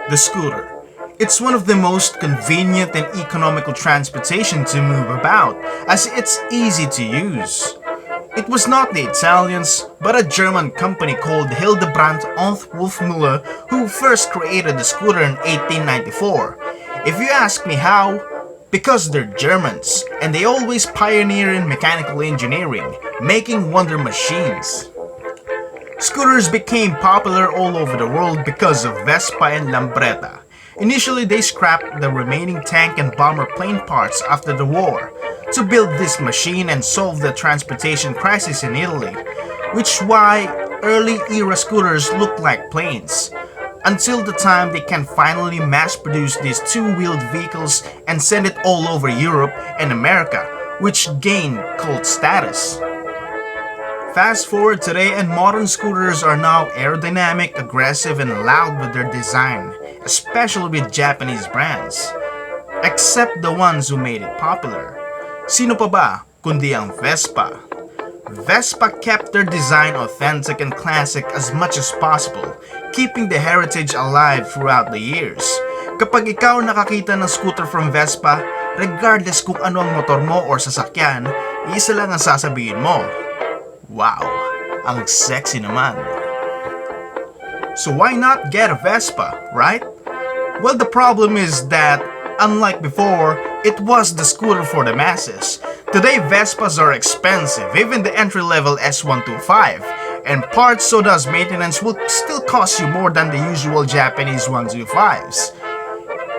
The scooter. It's one of the most convenient and economical transportation to move about, as it's easy to use. It was not the Italians, but a German company called Hildebrand und Wolfmüller who first created the scooter in 1894. If you ask me how, because they're Germans, and they always pioneer in mechanical engineering, making wonder machines. Scooters became popular all over the world because of Vespa and Lambretta. Initially, they scrapped the remaining tank and bomber plane parts after the war to build this machine and solve the transportation crisis in Italy, which why early era scooters look like planes, until the time they can finally mass produce these two-wheeled vehicles and send it all over Europe and America, which gained cult status. Fast forward today and modern scooters are now aerodynamic, aggressive, and loud with their design, especially with Japanese brands. Except the ones who made it popular. Sino pa ba kundi ang Vespa? Vespa kept their design authentic and classic as much as possible, keeping the heritage alive throughout the years. Kapag ikaw nakakita ng scooter from Vespa, regardless kung ano ang motor mo or sasakyan, isa lang ang sasabihin mo. Wow, ang sexy naman. So why not get a Vespa, right? Well, the problem is that, unlike before, it was the scooter for the masses. Today, Vespas are expensive, even the entry-level S125, and parts so does maintenance will still cost you more than the usual Japanese 125s.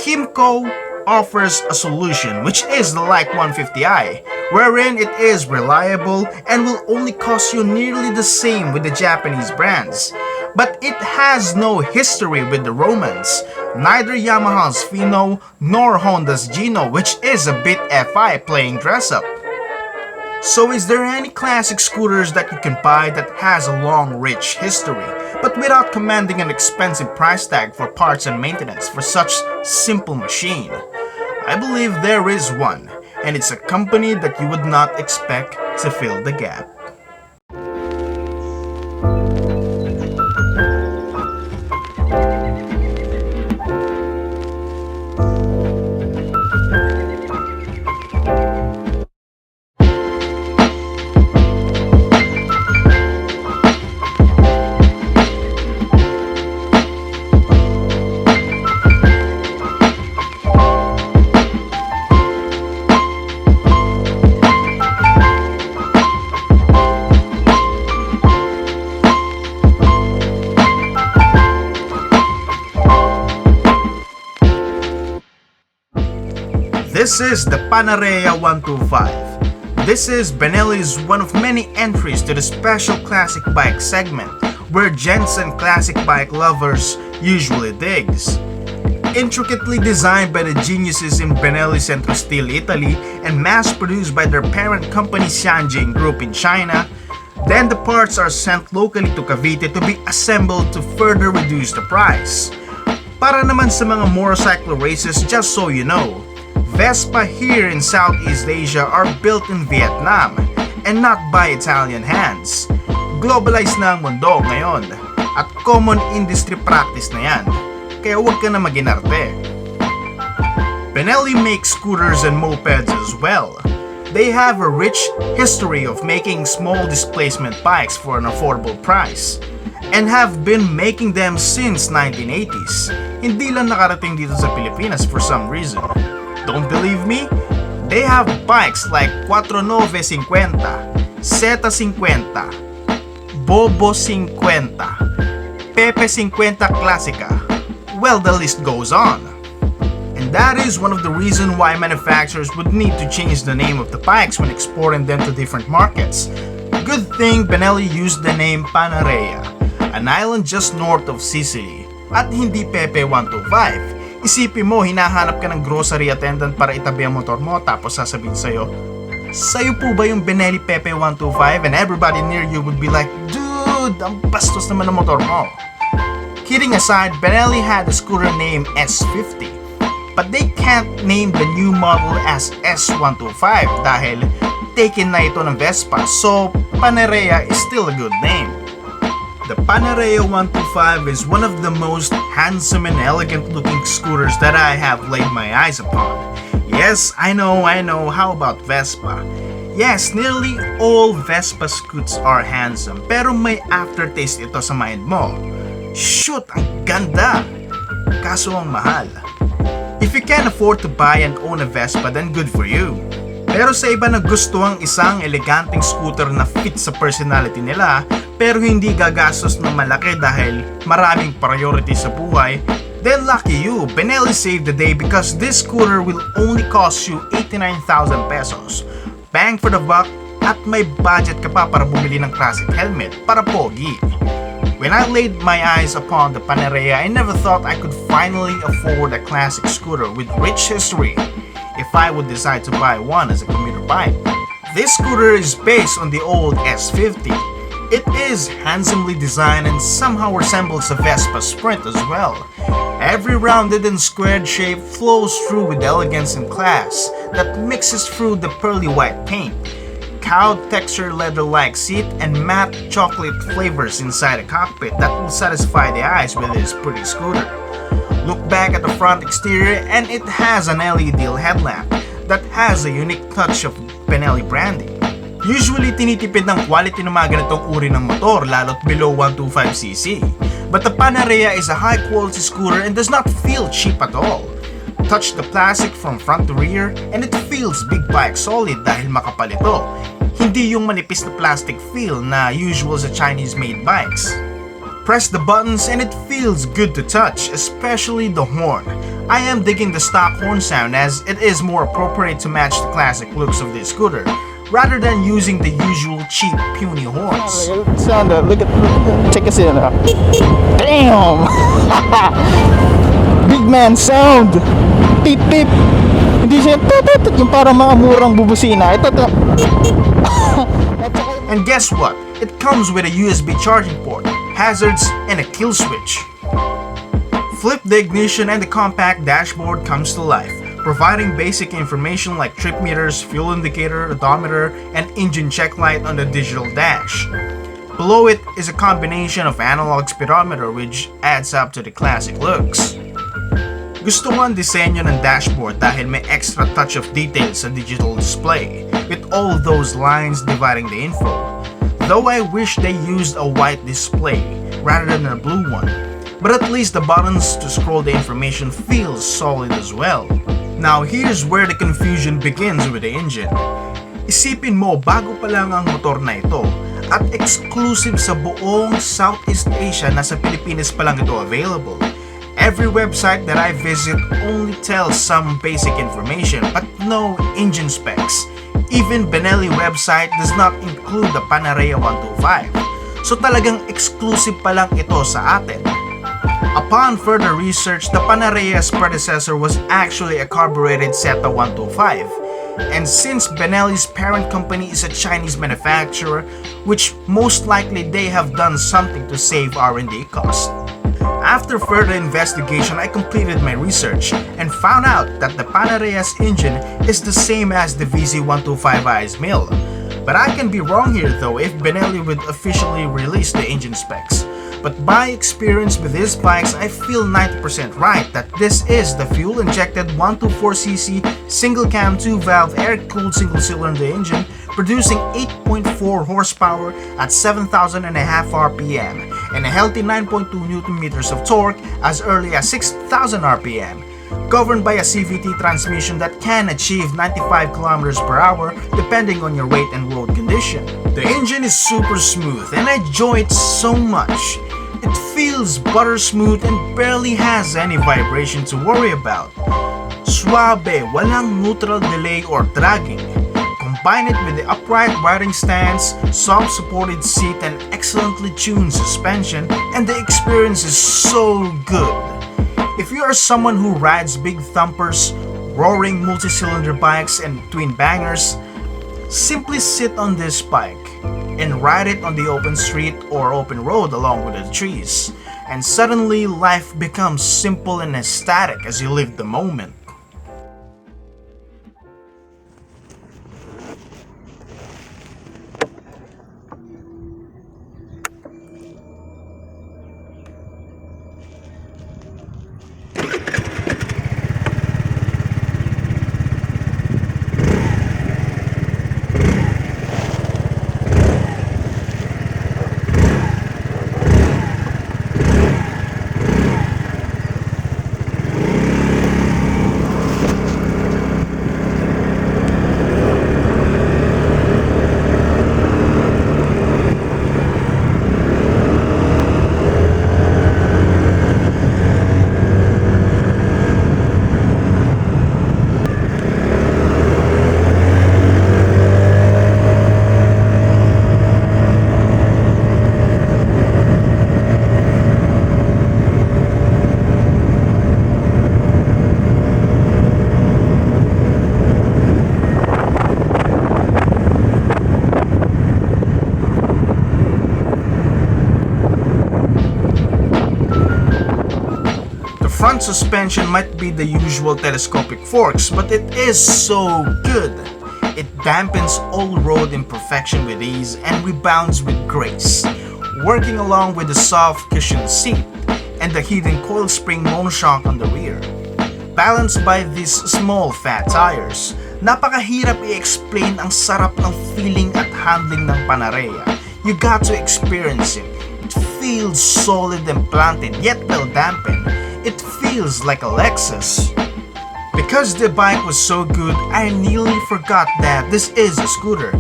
Kymco offers a solution, which is the Like 150i, wherein it is reliable and will only cost you nearly the same with the Japanese brands. But it has no history with the Romans, neither Yamaha's Fino nor Honda's Gino, which is a bit FI playing dress-up. So is there any classic scooters that you can buy that has a long rich history, but without commanding an expensive price tag for parts and maintenance for such simple machine? I believe there is one, and it's a company that you would not expect to fill the gap. This is the Panarea 125. This is Benelli's one of many entries to the special classic bike segment, where gents and classic bike lovers usually digs. Intricately designed by the geniuses in Benelli Centro Stile, Italy, and mass-produced by their parent company Xianjing Group in China, then the parts are sent locally to Cavite to be assembled to further reduce the price. Para naman sa mga motorcycle races, just so you know, Vespa here in Southeast Asia are built in Vietnam and not by Italian hands. Globalized na ang mundo ngayon at common industry practice na yan, kaya huwag ka na maginarte. Benelli makes scooters and mopeds as well. They have a rich history of making small displacement bikes for an affordable price and have been making them since 1980s. Hindi lang nakarating dito sa Pilipinas for some reason. Don't believe me? They have bikes like 4950, Seta 50, Bobo 50, Pepe 50 Classica. Well, the list goes on. And that is one of the reasons why manufacturers would need to change the name of the bikes when exporting them to different markets. Good thing Benelli used the name Panarea, an island just north of Sicily, at hindi Pepe 125. Isipin mo, hinahanap ka ng grocery attendant para itabi ang motor mo, tapos sasabihin sa'yo po ba yung Benelli Pepe 125? And everybody near you would be like, dude, ang bastos naman ng motor mo. Kidding aside, Benelli had a scooter named S50, but they can't name the new model as S125 dahil taken na ito ng Vespa, so Panarea is still a good name. The Panarea 125 is one of the most handsome and elegant looking scooters that I have laid my eyes upon. Yes, I know, how about Vespa? Yes, nearly all Vespa scoots are handsome, pero may aftertaste ito sa mind mo. Shoot, ang ganda! Kaso ang mahal. If you can afford to buy and own a Vespa, then good for you. Pero sa iba na gusto ang isang eleganteng scooter na fit sa personality nila, pero hindi gagastos ng malaki dahil maraming priority sa buhay, then lucky you, Benelli saved the day because this scooter will only cost you 89,000 pesos. Bang for the buck at may budget ka pa para bumili ng classic helmet para pogi. When I laid my eyes upon the Panarea, I never thought I could finally afford a classic scooter with rich history if I would decide to buy one as a commuter bike. This scooter is based on the old S50. It is handsomely designed and somehow resembles a Vespa Sprint as well. Every rounded and squared shape flows through with elegance and class that mixes through the pearly white paint, cow texture leather-like seat, and matte chocolate flavors inside a cockpit that will satisfy the eyes with this pretty scooter. Look back at the front exterior and it has an LED headlamp that has a unique touch of Benelli branding. Usually tinitipid ng quality ng mga ganitong uri ng motor lalo't below 125cc. But the Panarea is a high quality scooter and does not feel cheap at all. Touch the plastic from front to rear and it feels big bike solid dahil makapal ito. Hindi yung manipis na plastic feel na usual sa Chinese made bikes. Press the buttons and it feels good to touch, especially the horn. I am digging the stock horn sound as it is more appropriate to match the classic looks of this scooter, rather than using the usual cheap puny horns. Sound, look at, check us in. Damn! Big man sound! Tip tip! Hindi siya yung parang mga murang bubusina. Ito. And guess what? It comes with a USB charging port, hazards, and a kill switch. Flip the ignition and the compact dashboard comes to life, providing basic information like trip meters, fuel indicator, odometer, and engine check light on the digital dash. Below it is a combination of analog speedometer which adds up to the classic looks. Gusto ko ang disenyo ng dashboard dahil may extra touch of detail sa digital display, with all those lines dividing the info. Though I wish they used a white display rather than a blue one, but at least the buttons to scroll the information feels solid as well. Now here's where the confusion begins with the engine. Isipin mo bago pa lang ang motor na ito at exclusive sa buong Southeast Asia na sa Pilipinas pa lang ito available. Every website that I visit only tells some basic information but no engine specs. Even Benelli website does not include the Panarea 125. So talagang exclusive pa lang ito sa atin. Upon further research, the Panarea's predecessor was actually a carbureted Seta 125. And since Benelli's parent company is a Chinese manufacturer, which most likely they have done something to save R&D costs. After further investigation, I completed my research and found out that the Panarea's engine is the same as the VZ125i's mill. But I can be wrong here though if Benelli would officially release the engine specs. But by experience with these bikes, I feel 90% right that this is the fuel-injected 124cc single-cam 2-valve air-cooled single-cylinder engine producing 8.4 horsepower at 7,500 RPM and a healthy 9.2 Nm of torque as early as 6,000 RPM, governed by a CVT transmission that can achieve 95 km per hour depending on your weight and road condition. The engine is super smooth and I enjoy it so much. It feels butter smooth and barely has any vibration to worry about. Suabe, walang neutral delay or dragging. Combine it with the upright riding stance, soft supported seat, and excellently tuned suspension, and the experience is so good. If you are someone who rides big thumpers, roaring multi-cylinder bikes, and twin bangers, simply sit on this bike and ride it on the open street or open road along with the trees, and suddenly life becomes simple and ecstatic as you live the moment. front suspension might be the usual telescopic forks, but it is so good. It dampens all road imperfection with ease and rebounds with grace, working along with the soft cushioned seat and the hidden coil spring monoshock on the rear. Balanced by these small fat tires, napakahirap i-explain ang sarap ng feeling at handling ng Panarea. You got to experience it. It feels solid and planted yet well dampened. It feels like a Lexus. Because the bike was so good, I nearly forgot that this is a scooter,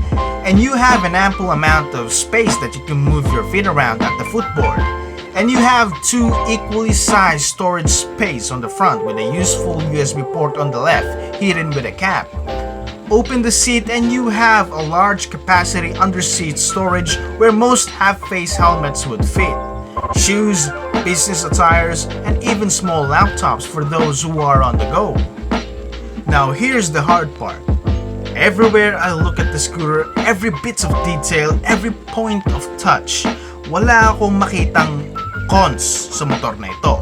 and you have an ample amount of space that you can move your feet around at the footboard. And you have two equally sized storage space on the front with a useful USB port on the left, hidden with a cap. Open the seat and you have a large capacity under-seat storage where most half-face helmets would fit. Shoes, business attires, and even small laptops for those who are on the go. Now here's the hard part. Everywhere I look at the scooter, every bit of detail, every point of touch, wala akong makitang cons sa motor na ito.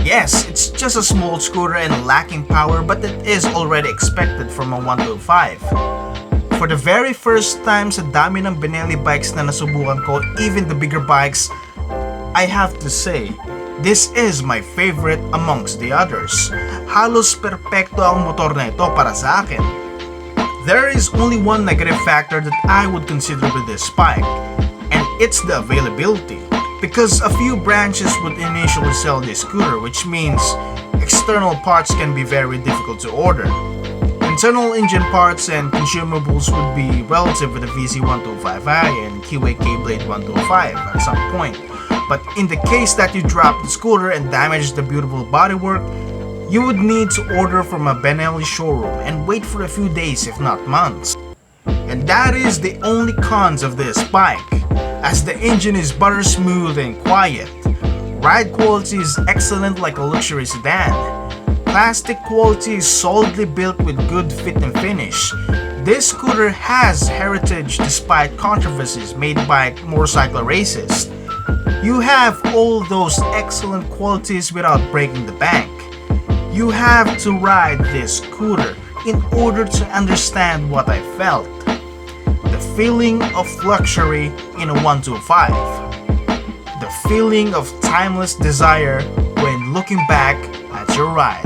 Yes, it's just a small scooter and lacking power, but it is already expected from a 125. For the very first time sa dami ng Benelli bikes na nasubukan ko, even the bigger bikes, I have to say, this is my favorite amongst the others. Halos perpekto ang motor na ito para sa akin. There is only one negative factor that I would consider with this bike, and it's the availability. Because a few branches would initially sell this scooter, which means external parts can be very difficult to order. Internal engine parts and consumables would be relative with the VZ125i and QAK Blade 125 at some point. But in the case that you drop the scooter and damage the beautiful bodywork, you would need to order from a Benelli showroom and wait for a few days if not months. And that is the only cons of this bike, as the engine is butter smooth and quiet. Ride quality is excellent like a luxury sedan. Plastic quality is solidly built with good fit and finish. This scooter has heritage despite controversies made by motorcycle racists. You have all those excellent qualities without breaking the bank. You have to ride this scooter in order to understand what I felt. The feeling of luxury in a 125. The feeling of timeless desire when looking back at your ride.